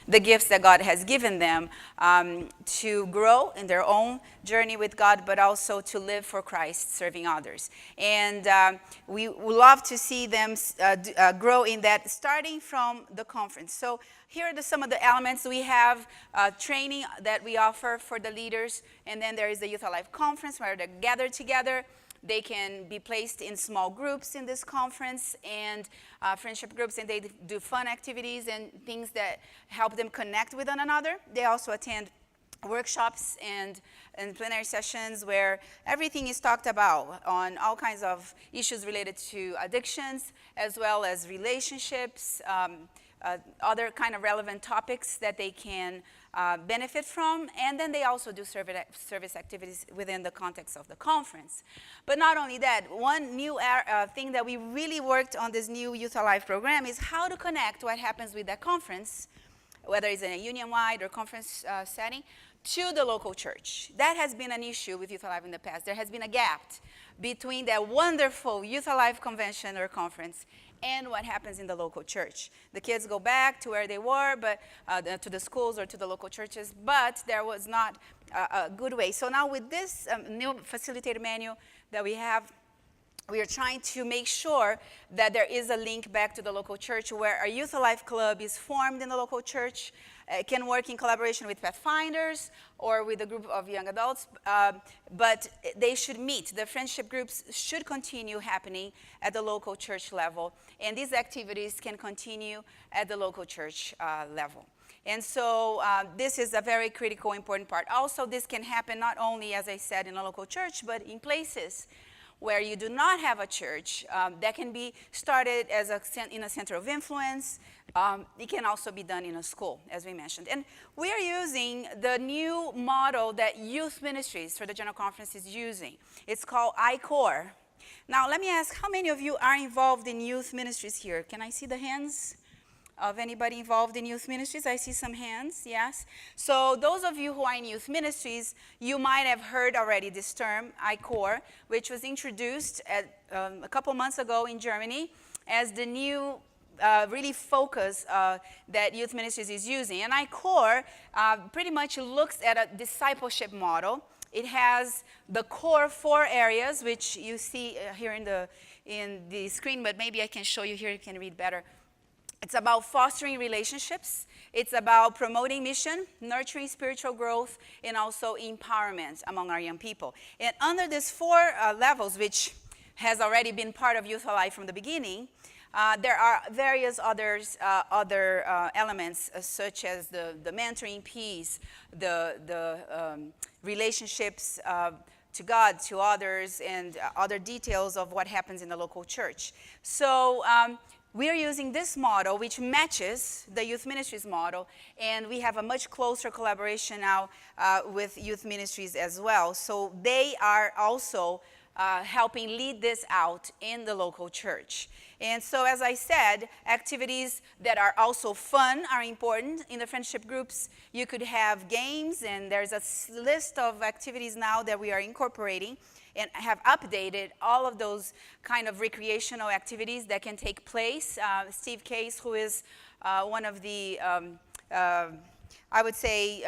the gifts that God has given them to grow in their own journey with God, but also to live for Christ, serving others. And we love to see them grow in that, starting from the conference. So here are some of the elements. We have training that we offer for the leaders, and then there is the Youth Alive Conference where they're gathered together. They can be placed in small groups in this conference and friendship groups, and they do fun activities and things that help them connect with one another. They also attend workshops and plenary sessions where everything is talked about on all kinds of issues related to addictions, as well as relationships, other kind of relevant topics that they can benefit from, and then they also do service activities within the context of the conference. But not only that, one new thing that we really worked on this new Youth Alive program is how to connect what happens with that conference, whether it's in a union-wide or conference setting, to the local church. That has been an issue with Youth Alive in the past. There has been a gap between that wonderful Youth Alive convention or conference and what happens in the local church. The kids go back to where they were, but to the schools or to the local churches, but there was not a good way. So now with this new facilitator manual that we have, we are trying to make sure that there is a link back to the local church where a Youth Alive Club is formed in the local church. It can work in collaboration with Pathfinders or with a group of young adults, but they should meet. The friendship groups should continue happening at the local church level, and these activities can continue at the local church level. And so this is a very critical, important part. Also, this can happen not only, as I said, in a local church, but in places where you do not have a church. That can be started as in a center of influence. It can also be done in a school, as we mentioned. And we are using the new model that Youth Ministries for the General Conference is using. It's called iCore. Now, let me ask, how many of you are involved in youth ministries here? Can I see the hands of anybody involved in youth ministries? I see some hands, yes. So those of you who are in youth ministries, you might have heard already this term, iCore, which was introduced a couple months ago in Germany as the new really focus that youth ministries is using. And iCore pretty much looks at a discipleship model. It has the core 4 areas, which you see here in the screen, but maybe I can show you here, you can read better. It's about fostering relationships. It's about promoting mission, nurturing spiritual growth, and also empowerment among our young people. And under these 4 levels, which has already been part of Youth Alive from the beginning, there are various other elements, such as the mentoring piece, the relationships to God, to others, and other details of what happens in the local church. So we are using this model, which matches the youth ministries model, and we have a much closer collaboration now with youth ministries as well. So they are also helping lead this out in the local church. And so, as I said, activities that are also fun are important. In the friendship groups, you could have games, and there's a list of activities now that we are incorporating and have updated all of those kind of recreational activities that can take place. Steve Case, who is one of the, I would say,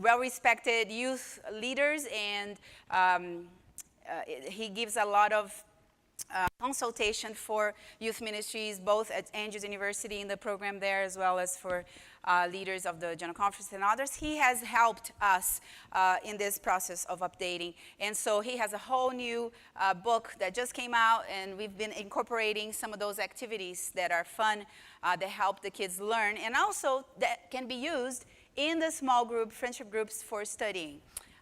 well-respected youth leaders, and he gives a lot of consultation for youth ministries, both at Andrews University in the program there, as well as for leaders of the General Conference and others. He has helped us in this process of updating. And so he has a whole new book that just came out, and we've been incorporating some of those activities that are fun, that help the kids learn, and also that can be used in the small group, friendship groups for studying.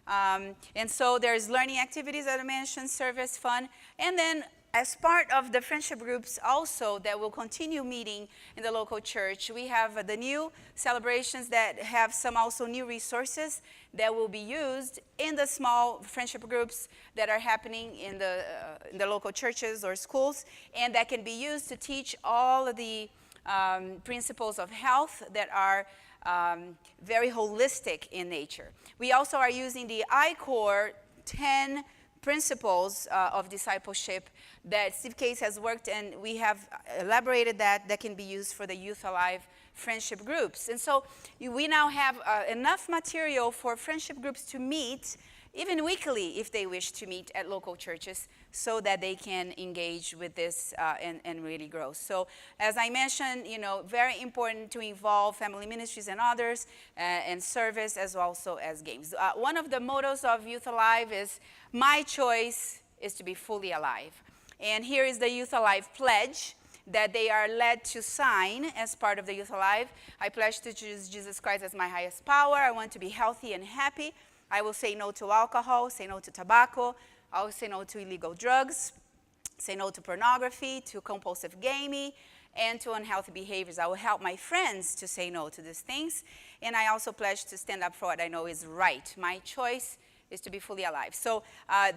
And so there's learning activities that I mentioned, service, fun, and then as part of the friendship groups also that will continue meeting in the local church, we have the new celebrations that have some also new resources that will be used in the small friendship groups that are happening in the local churches or schools, and that can be used to teach all of the principles of health that are very holistic in nature. We also are using the iCore 10 principles of discipleship that Steve Case has worked, and we have elaborated that can be used for the Youth Alive friendship groups. And so we now have enough material for friendship groups to meet, even weekly if they wish to meet at local churches, so that they can engage with this and really grow. So as I mentioned, very important to involve family ministries and others and service as also as games. One of the mottos of Youth Alive is, my choice is to be fully alive. And here is the Youth Alive pledge that they are led to sign as part of the Youth Alive. I pledge to choose Jesus Christ as my highest power. I want to be healthy and happy. I will say no to alcohol, say no to tobacco. I will say no to illegal drugs, say no to pornography, to compulsive gaming, and to unhealthy behaviors. I will help my friends to say no to these things. And I also pledge to stand up for what I know is right. My choice is to be fully alive. So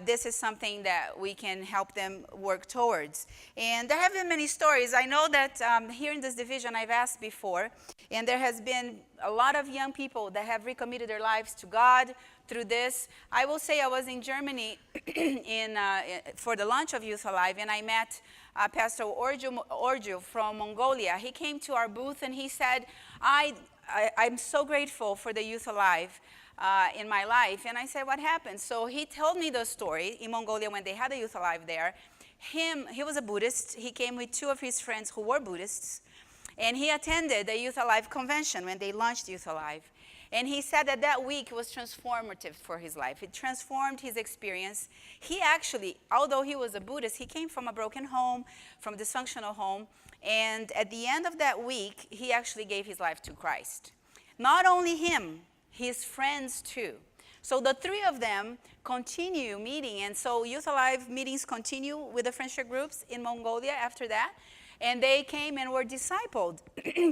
this is something that we can help them work towards. And there have been many stories. I know that here in this division, I've asked before, and there has been a lot of young people that have recommitted their lives to God through this. I will say I was in Germany for the launch of Youth Alive, and I met Pastor Orju from Mongolia. He came to our booth and he said, I'm so grateful for the Youth Alive in my life. And I said, what happened? So he told me the story in Mongolia when they had a Youth Alive there. He was a Buddhist. He came with two of his friends who were Buddhists. And he attended the Youth Alive convention when they launched Youth Alive. And he said that week was transformative for his life. It transformed his experience. He actually, although he was a Buddhist, he came from a broken home, from a dysfunctional home. And at the end of that week, he actually gave his life to Christ. Not only him, his friends too. So the three of them continue meeting. And so Youth Alive meetings continue with the friendship groups in Mongolia after that. And they came and were discipled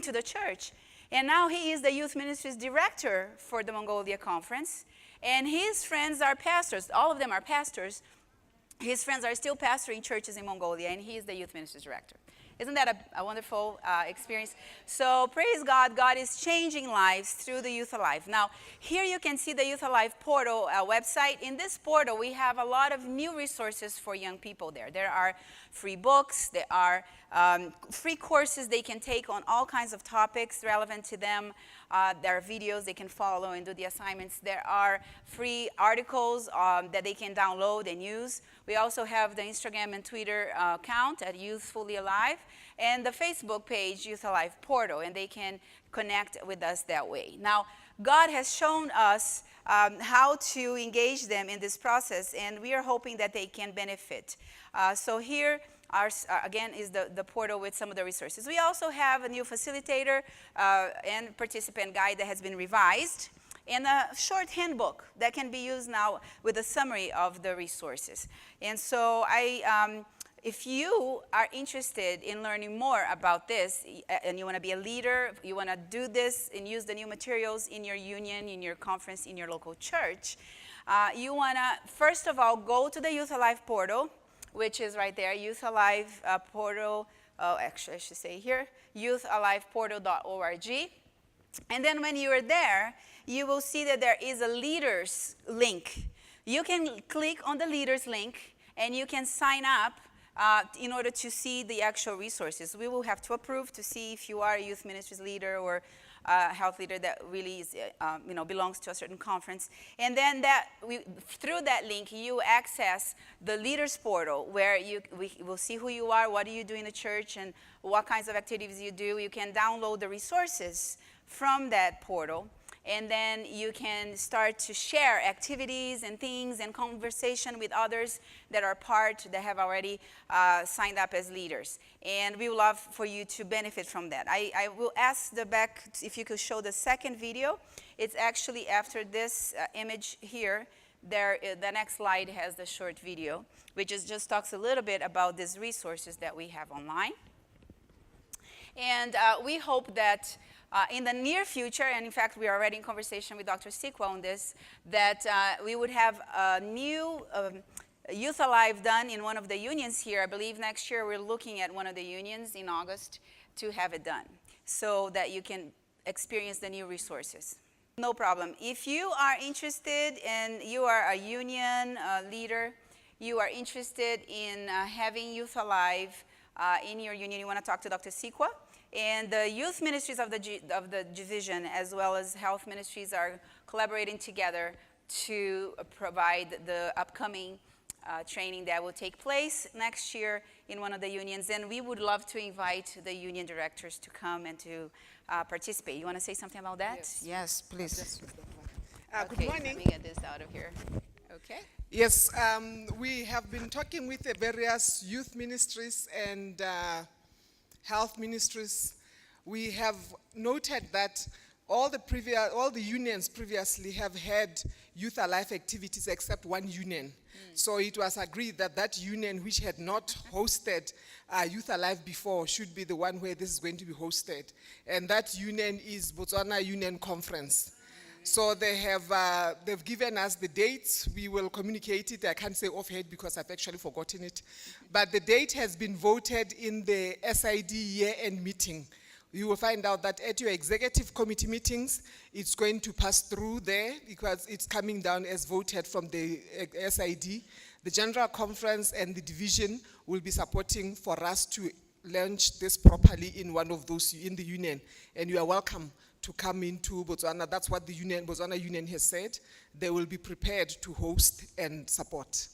to the church. And now he is the youth ministries director for the Mongolia conference. And his friends are pastors. All of them are pastors. His friends are still pastoring churches in Mongolia, and he is the youth ministries director. Isn't that a wonderful experience? So praise God, God is changing lives through the Youth Alive. Now, here you can see the Youth Alive portal website. In this portal, we have a lot of new resources for young people there. There are free books, there are free courses they can take on all kinds of topics relevant to them. There are videos they can follow and do the assignments. There are free articles that they can download and use. We also have the Instagram and Twitter account at Youthfully Alive, and the Facebook page, Youth Alive Portal, and they can connect with us that way. Now, God has shown us how to engage them in this process, and we are hoping that they can benefit. So here, again, is the portal with some of the resources. We also have a new facilitator and participant guide that has been revised, and a short handbook that can be used now with a summary of the resources. And so if you are interested in learning more about this, and you want to be a leader, you want to do this and use the new materials in your union, in your conference, in your local church, you want to, first of all, go to the Youth Alive portal, which is right there, Youth Alive portal, actually I should say here, youthaliveportal.org. And then when you are there, you will see that there is a leaders link. You can click on the leaders link and you can sign up in order to see the actual resources. We will have to approve to see if you are a youth ministries leader or a health leader that really is, belongs to a certain conference. And then through that link, you access the leaders portal where we will see who you are, what do you do in the church, and what kinds of activities you do. You can download the resources from that portal. And then you can start to share activities and things and conversation with others that have already signed up as leaders. And we would love for you to benefit from that. I will ask the back if you could show the second video. It's actually after this image here. The next slide has the short video, which just talks a little bit about these resources that we have online. And we hope that in the near future, and in fact, we are already in conversation with Dr. Sikwa on this, that we would have a new Youth Alive done in one of the unions here. I believe next year we're looking at one of the unions in August to have it done so that you can experience the new resources. No problem. If you are interested and you are a union leader, you are interested in having Youth Alive in your union, you want to talk to Dr. Sikwa, And the youth ministries of the division, as well as health ministries, are collaborating together to provide the upcoming training that will take place next year in one of the unions. And we would love to invite the union directors to come and to participate. You want to say something about that? Yes, please. Good morning. Let me get this out of here. Okay. Yes, we have been talking with the various youth ministries and health ministries. We have noted that all the unions previously have had Youth Alive activities except one union. So it was agreed that that union which had not hosted Youth Alive before should be the one where this is going to be hosted. And that union is Botswana Union Conference. So they've given us the dates. We will communicate it. I can't say offhand because I've actually forgotten it. But the date has been voted in the SID year-end meeting. You will find out that at your executive committee meetings, it's going to pass through there because it's coming down as voted from the SID. The General Conference and the division will be supporting for us to launch this properly in one of those, in the union. And you are welcome to come into Botswana. That's what the Botswana Union has said. They will be prepared to host and support.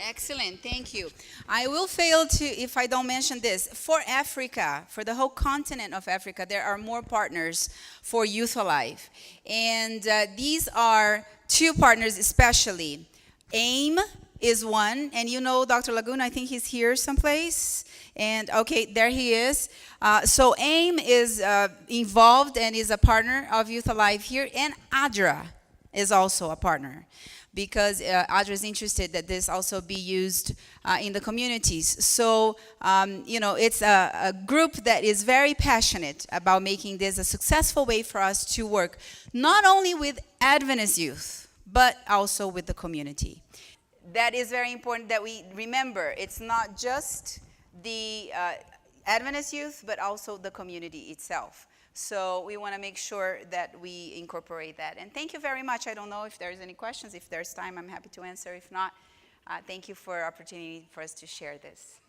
Excellent, thank you. I will fail to, if I don't mention this, for Africa, for the whole continent of Africa, there are more partners for Youth Alive. And these are two partners especially. AIM is one, and you know Dr. Laguna, I think he's here someplace. And okay, there he is. So AIM is involved and is a partner of Youth Alive here, and ADRA is also a partner, because ADRA is interested that this also be used in the communities. So, it's a group that is very passionate about making this a successful way for us to work, not only with Adventist youth, but also with the community. That is very important that we remember. It's not just the Adventist youth, but also the community itself. So we want to make sure that we incorporate that. And thank you very much. I don't know if there's any questions. If there's time, I'm happy to answer. If not, thank you for the opportunity for us to share this.